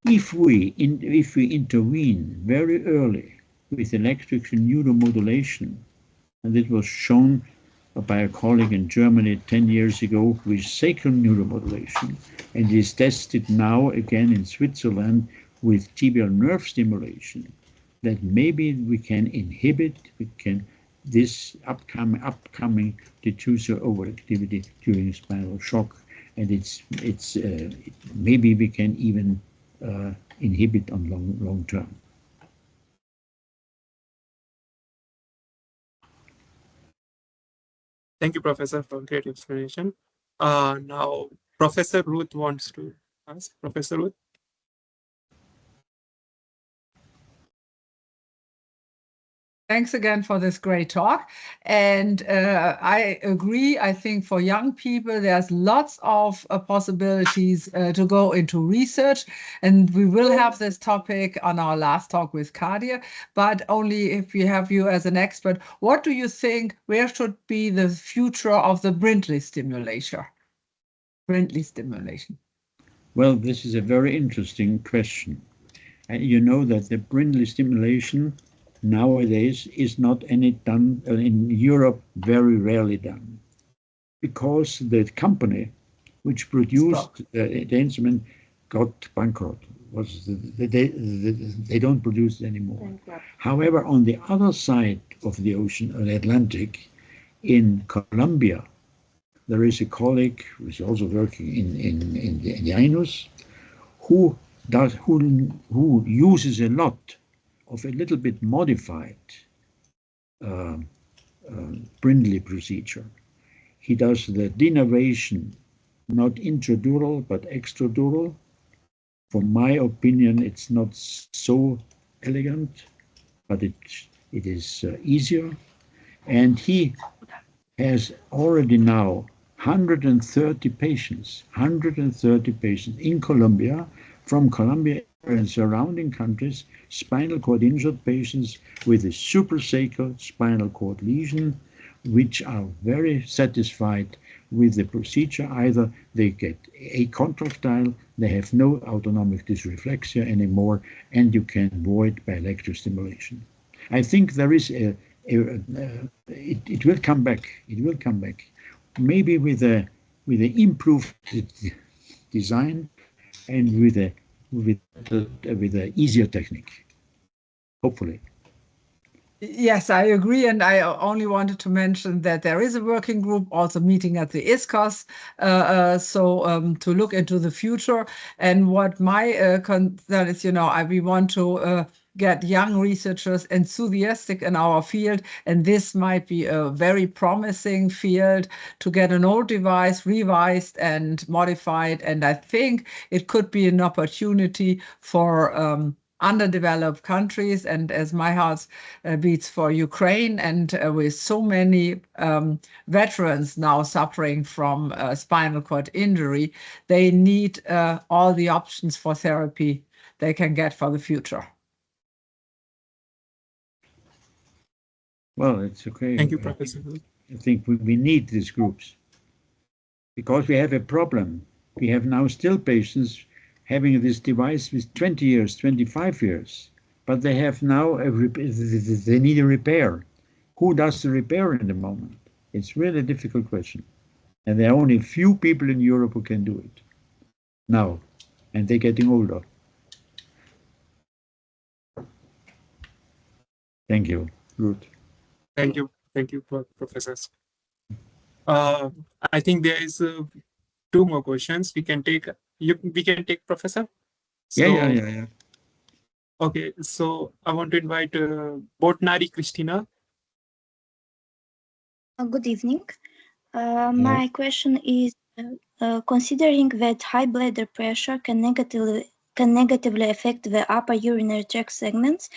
if we intervene very early with electrical neuromodulation, and it was shown by a colleague in Germany 10 years ago with sacral neuromodulation, and is tested now again in Switzerland with tibial nerve stimulation, that maybe we can inhibit this upcoming diffuser overactivity during spinal shock, and maybe we can even inhibit on long term. Thank you, Professor, for great explanation. Now, Professor Ruth wants to ask. Professor Ruth. Thanks again for this great talk. And I agree, I think for young people, there's lots of possibilities to go into research. And we will have this topic on our last talk with Kadir, but only if we have you as an expert. What do you think, where should be the future of the Brindley stimulation? Well, this is a very interesting question. And you know that the Brindley stimulation nowadays is not done in Europe, very rarely done, because the company which produced the instrument got bankrupt. They don't produce it anymore. However, on the other side of the ocean, the Atlantic, in Colombia, there is a colleague who is also working in the INUS, who uses a lot of a little bit modified Brindley procedure. He does the denervation, not intradural but extradural. From my opinion, it's not so elegant, but it is easier. And he has already now 130 patients in Colombia, from Colombia and surrounding countries, spinal cord injured patients with a suprasacral spinal cord lesion, which are very satisfied with the procedure. Either they get acontractile, they have no autonomic dysreflexia anymore, and you can avoid by electrostimulation. I think there is it will come back. It will come back. Maybe with a with an improved design and with a easier technique, hopefully. Yes, I agree. And I only wanted to mention that there is a working group also meeting at the ISCOS, to look into the future. And what my concern is, we want to get young researchers enthusiastic in our field. And this might be a very promising field to get an old device revised and modified. And I think it could be an opportunity for underdeveloped countries, and as my heart beats for Ukraine, and with so many veterans now suffering from spinal cord injury, they need all the options for therapy they can get for the future. Well, it's okay. Thank you, Professor. I think we need these groups because we have a problem. We have now still patients having this device with 20 years, 25 years, but they have now, they need a repair. Who does the repair in the moment? It's really a difficult question. And there are only a few people in Europe who can do it now, and they're getting older. Thank you, Ruth. Thank you, professors. I think there is 2 more questions we can take. We can take, Professor. So, Yeah. Okay, so I want to invite Botnari Christina. Good evening. My question is, considering that high bladder pressure can negatively affect the upper urinary tract segments,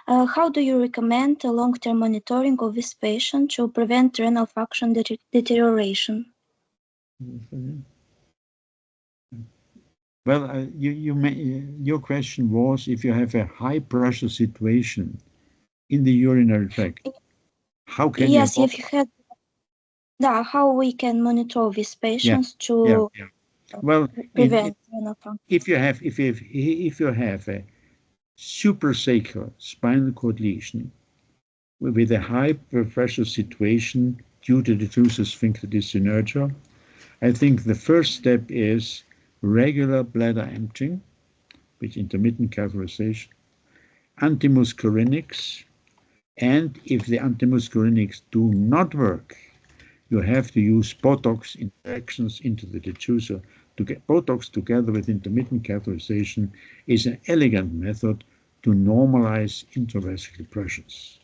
how do you recommend a long-term monitoring of this patient to prevent renal function deterioration? Well, your question was if you have a high pressure situation in the urinary tract, how can yes, you? if you had, how we can monitor these patients to well prevent renal function. If you have a suprasacral spinal cord lesion with a high pressure situation due to diffuse sphincter dyssynergia, I think the first step is regular bladder emptying with intermittent catheterization, antimuscarinics, and if the antimuscarinics do not work, you have to use Botox injections into the detuser. To get Botox together with intermittent catheterization is an elegant method to normalize intravascular pressures.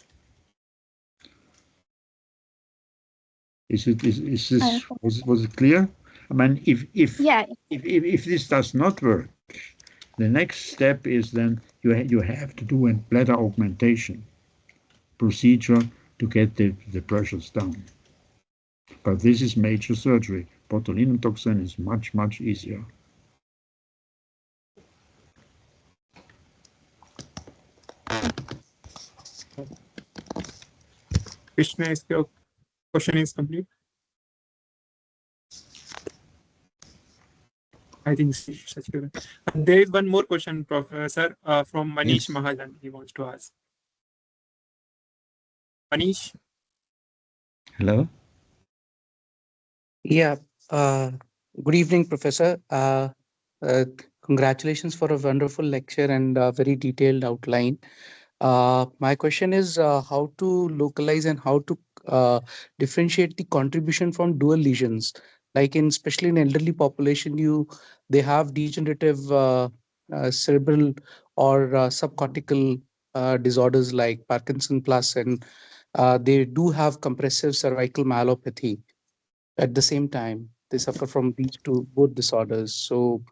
Was it clear? I mean, if this does not work, the next step is then you have to do a bladder augmentation procedure to get the pressures down. But this is major surgery. Botulinum toxin is much, much easier. Krishna, is your question is complete? I think there is one more question, Professor, from Manish Mahajan. He wants to ask. Manish? Hello? Yeah. Good evening, Professor. Congratulations for a wonderful lecture and a very detailed outline. My question is how to localize and how to differentiate the contribution from dual lesions. Like especially in elderly population, they have degenerative cerebral or subcortical disorders like Parkinson plus, and they do have compressive cervical myelopathy. At the same time, they suffer from these both disorders. So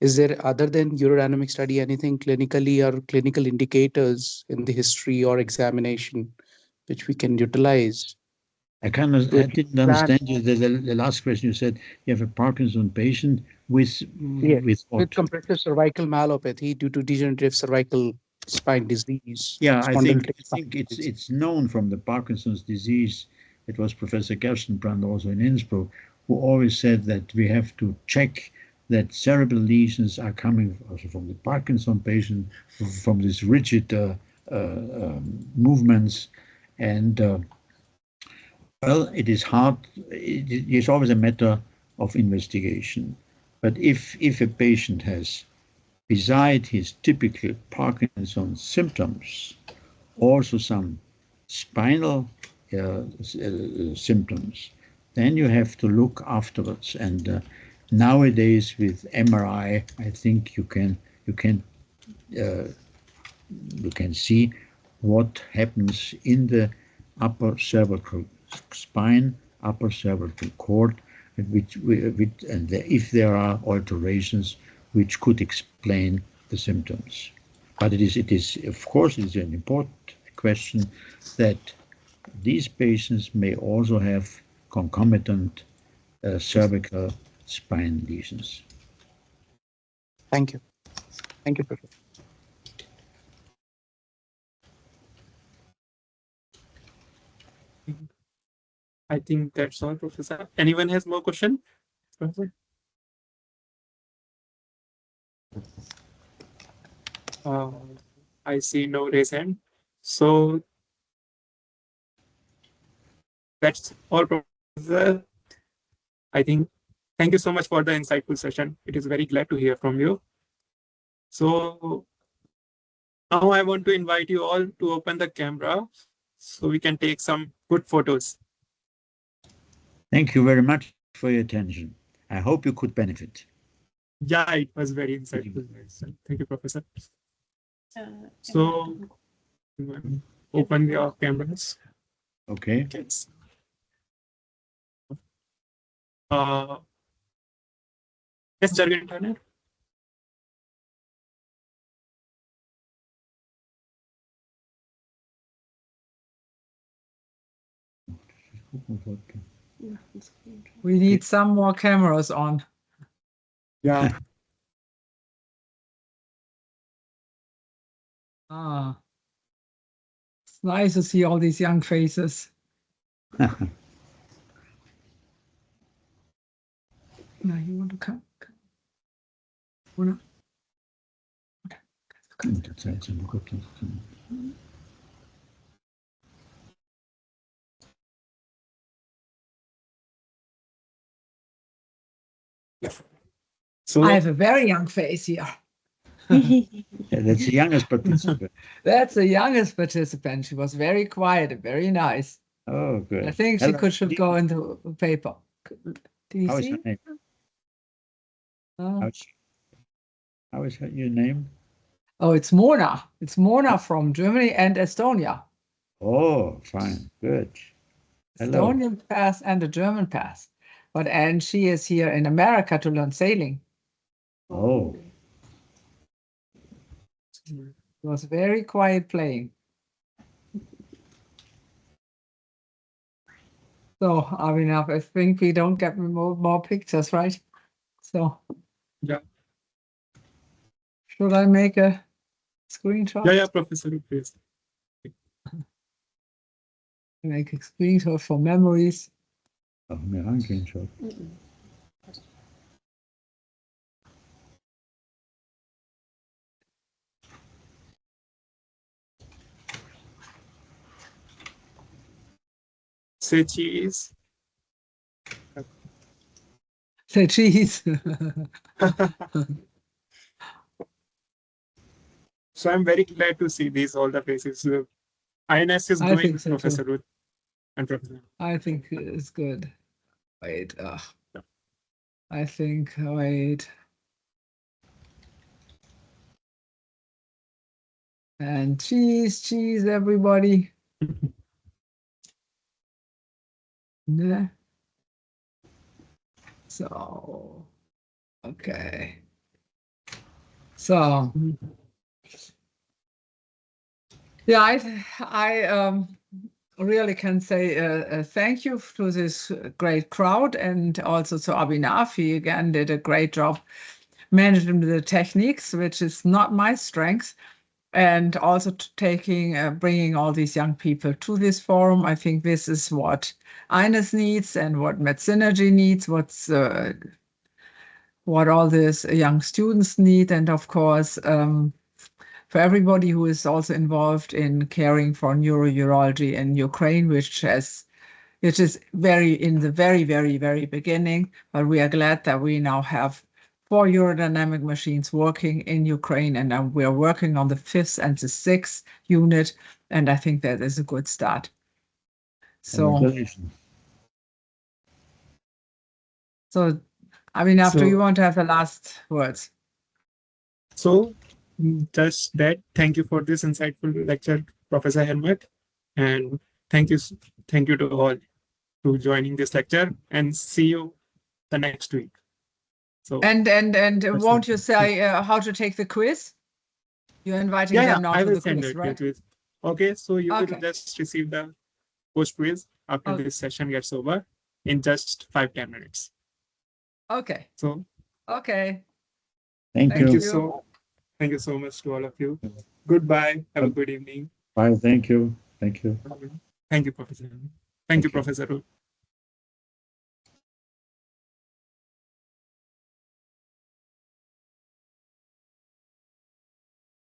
is there, other than urodynamic study, anything clinically or clinical indicators in the history or examination which we can utilize? I didn't understand you. The last question you said you have a Parkinson patient with compressive cervical myelopathy due to degenerative cervical spine disease. Yeah, I think it's known from the Parkinson's disease. It was Professor Gerstenbrand also in Innsbruck who always said that we have to check that cerebral lesions are coming also from the Parkinson patient, from these rigid movements, and well, it is hard. It's always a matter of investigation. But if a patient has, beside his typical Parkinson's symptoms, also some spinal symptoms, then you have to look afterwards. And nowadays with MRI, I think you can see what happens in the upper cervical spine, upper cervical cord, and if there are alterations which could explain the symptoms. But it is of course it is an important question that these patients may also have concomitant cervical spine lesions. Thank you. Thank you, Professor. I think that's all, Professor. Anyone has more question? Professor? I see no raise hand. So that's all, Professor. I think thank you so much for the insightful session. It is very glad to hear from you. So now I want to invite you all to open the camera so we can take some good photos. Thank you very much for your attention. I hope you could benefit. Yeah, it was very insightful. Thank you, Professor. So open your cameras. Okay. Yes, Jargon Turner. We need some more cameras on. Yeah. It's nice to see all these young faces. Now you want to come? Or not? Okay. So I have a very young face here. Yeah, that's the youngest participant. That's the youngest participant. She was very quiet and very nice. Oh, good. I think she should go into the paper. Do you How see? is her name? How is your name? Oh, it's Mona. It's Mona from Germany and Estonia. Oh, fine. Good. Hello. Estonian pass and a German pass. And she is here in America to learn sailing. Oh. It was very quiet playing. So, Abhinav, I think we don't get more pictures, right? So, yeah. Should I make a screenshot? Yeah, Professor, please. Make a screenshot for memories. Oh, mir screenshot. Say cheese. Say cheese. So I'm very glad to see these all the faces. INS is doing, so Professor Ruth and Professor. I think it's good. Wait. I think. Wait. And cheese, everybody. Yeah. So, okay. So, yeah, I really can say thank you to this great crowd and also to Abhinav. He again did a great job managing the techniques, which is not my strength. And also bringing all these young people to this forum. I think this is what INUS needs and what Medsynergy needs, what all these young students need. And of course, for everybody who is also involved in caring for neurourology in Ukraine, which has It is in the very, very, very beginning, but we are glad that we now have 4 urodynamic machines working in Ukraine, and we are working on the 5th and the 6th unit, and I think that is a good start. So, after you want to have the last words. So, just that, thank you for this insightful lecture, Professor Helmut, and thank you to all to joining this lecture, and see you the next week. So, and won't you say how to take the quiz? You're inviting them now to the quiz, right? Okay, so you will just receive the post quiz after this session gets over in just 5-10 minutes. Okay. So, okay. Thank you. Thank you so much to all of you. Goodbye. Have a good evening. Bye. Thank you. Thank you. Thank you, Professor. Thank you, Professor.